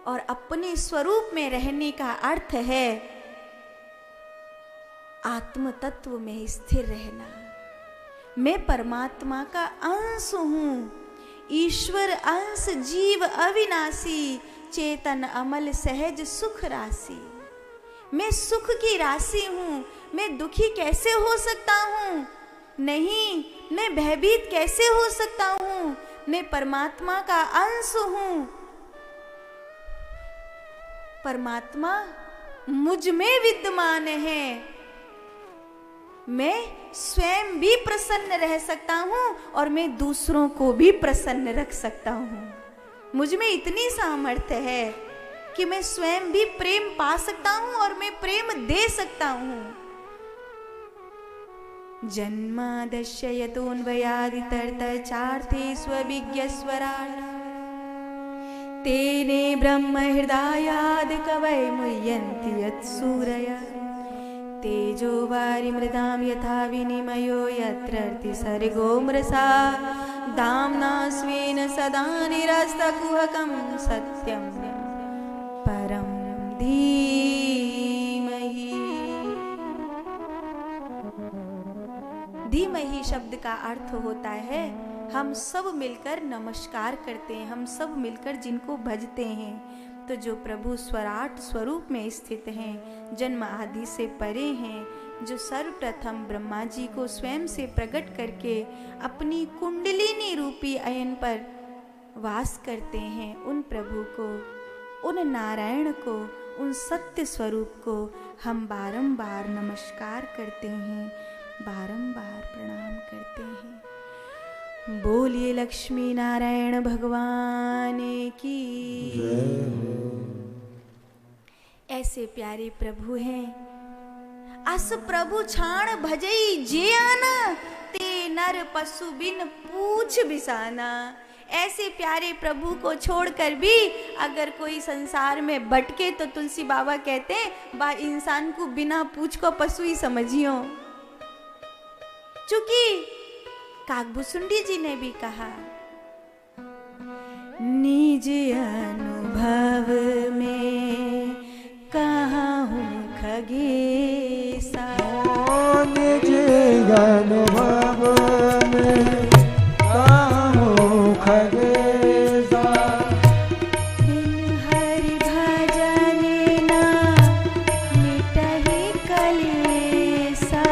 और अपने स्वरूप में रहने का अर्थ है आत्म तत्व में स्थिर रहना। मैं परमात्मा का अंश हूँ, ईश्वर अंश, जीव अविनाशी, चेतन अमल सहज सुख राशि। मैं सुख की राशि हूँ, मैं दुखी कैसे हो सकता हूँ? नहीं, मैं भयभीत कैसे हो सकता हूँ? मैं परमात्मा का अंश हूँ। परमात्मा मुझ में विद्यमान है। मैं स्वयं भी प्रसन्न रह सकता हूँ और मैं दूसरों को भी प्रसन्न रख सकता हूँ। मुझ में इतनी सामर्थ्य है कि मैं स्वयं भी प्रेम पा सकता हूँ और मैं प्रेम दे सकता हूँ। जन्मादस्य यतोऽन्वयादितरतश्चार्थे स्वविज्ञस्वराट् तेने ब्रह्म हृदयाद् कवये मुह्यन्ति यत्सूरयः तेजो वारिमृदां यथा विनिमयो यत्र सर्गो मृषा दाम्ना स्वेन सदा निरस्तकुहकं सत्यं परं धीमहि। धीमहि शब्द का अर्थ होता है हम सब मिलकर नमस्कार करते हैं, हम सब मिलकर जिनको भजते हैं। तो जो प्रभु स्वराट स्वरूप में स्थित हैं, जन्म आदि से परे हैं, जो सर्वप्रथम ब्रह्मा जी को स्वयं से प्रकट करके अपनी कुंडलिनी रूपी अयन पर वास करते हैं, उन प्रभु को, उन नारायण को, उन सत्य स्वरूप को हम बारंबार नमस्कार करते हैं, बारंबार प्रणाम करते हैं। बोलिए लक्ष्मी नारायण भगवान की। ऐसे प्यारे प्रभु हैं। अस प्रभु छाण भजई जे आना, ते नर पशु बिन पूछ बिसाना। ऐसे प्यारे प्रभु को छोड़कर भी अगर कोई संसार में भटके तो तुलसी बाबा कहते हैं बा इंसान को बिना पूछ को पशु ही समझियो। चूंकि काकभूसुंडी जी ने भी कहा, निज अनुभव में कहाँ हूँ खगेसा, निज अनुभव में कहाँ हूँ खगेसा, बिन हरि भजन ना मिटहि कलेसा,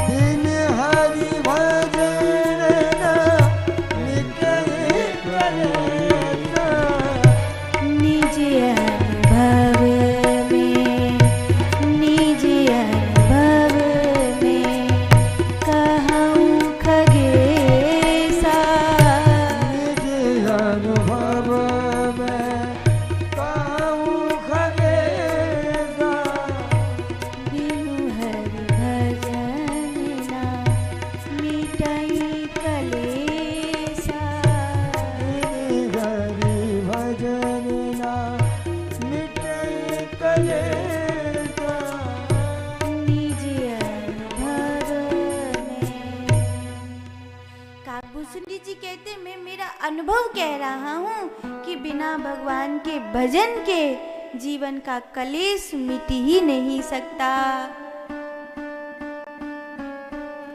बिन हरि भजन ना मिटहि कलेसा, निज अनुभव में, निज अनुभव में कहाँ हूँ खगेसा, निज अनुभव में कहाँ हूँ खगेसा, बिनु हरि भजन ना मिटहि कलेसा, बिन हरि भजन ना मिटहि कलेसा, निज अनुभव में। काकभूसुंडी जी कहते मैं मेरा अनुभव कह रहा हूँ कि बिना भगवान के भजन के जीवन का कलेश मिट ही नहीं सकता।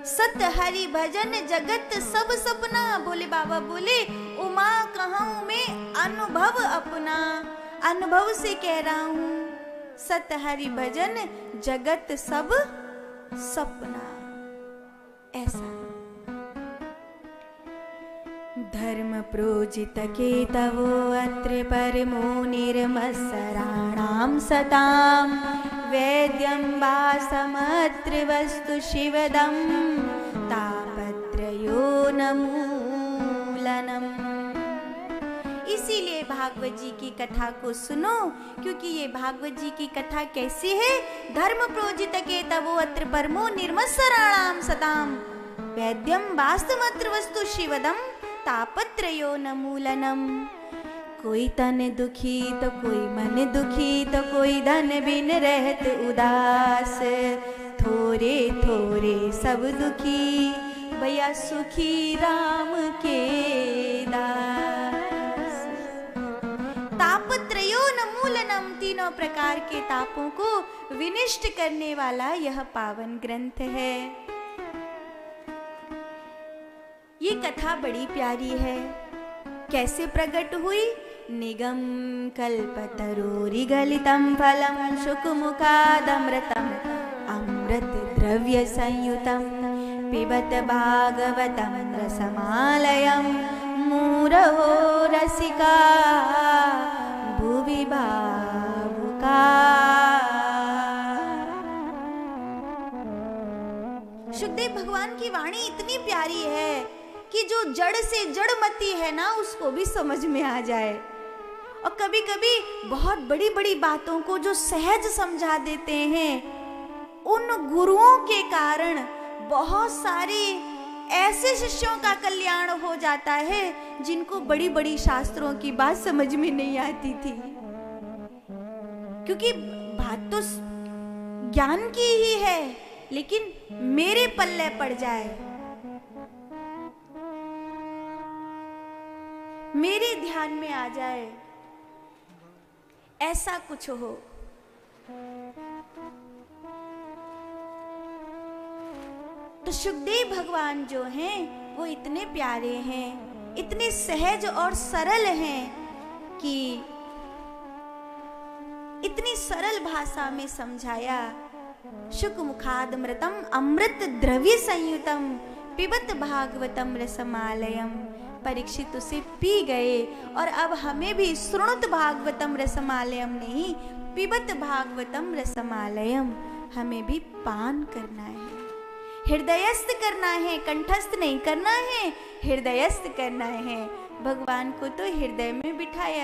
सत हरि भजन जगत सब सपना, बोले बाबा बोले उमा कहूँ मैं अनुभव अपना। अनुभव से कह रहा हूँ सत हरि भजन जगत सब सपना। ऐसा धर्म प्रोजित केतवो अत्र परमो निर्मत्सराणां सतां, वेद्यं वासमत्र वस्तु शिवदं तापत्रयो नमूलनम्। इसीलिए भागवत जी की कथा को सुनो, क्योंकि ये भागवत जी की कथा कैसी है? धर्म प्रोजित केतवो अत्र परमो निर्मत्सराणां सतां, वेद्यं वासमत्र वस्तु शिवदं तापत्रयो नमूलनम्। कोई तन दुखी तो कोई मन दुखी, तो कोई धन बिन रहत उदास, थोरे थोरे सब दुखी भैया सुखी राम के दास। ताप तापत्रयोन्मूलनम, तीनों प्रकार के तापों को विनिष्ट करने वाला यह पावन ग्रंथ है। ये कथा बड़ी प्यारी है। कैसे प्रकट हुई? निगम कल्पतरोरिगलितं फलं शुकमुखादमृतम् अमृत द्रव्य संयुतं पिबत भागवतं रसमालयं मुरहो रसिका भुवि भावुका। सुखदेव भगवान की वाणी इतनी प्यारी है कि जो जड़ से जड़मती है ना, उसको भी समझ में आ जाए। और कभी कभी बहुत बड़ी बड़ी बातों को जो सहज समझा देते हैं, उन गुरुओं के कारण बहुत सारे ऐसे शिष्यों का कल्याण हो जाता है जिनको बड़ी बड़ी शास्त्रों की बात समझ में नहीं आती थी, क्योंकि बात तो ज्ञान की ही है, लेकिन मेरे पल्ले पड़ जाए, मेरे ध्यान में आ जाए, ऐसा कुछ हो। तो सुखदेव भगवान जो हैं वो इतने प्यारे हैं, इतने सहज और सरल हैं कि इतनी सरल भाषा में समझाया। शुकमुखादमृतम अमृत द्रव्य संयुतम पिबत भागवतम रसमालयम। परीक्षित उसे पी गए और अब हमें भी श्रुणुत भागवतम रसमालयम नहीं, पिबत भागवतम रसमालयम, हमें भी पान करना है, हृदयस्थ करना है, कंठस्थ नहीं करना है, हृदयस्थ करना है। भगवान को तो हृदय में बिठाया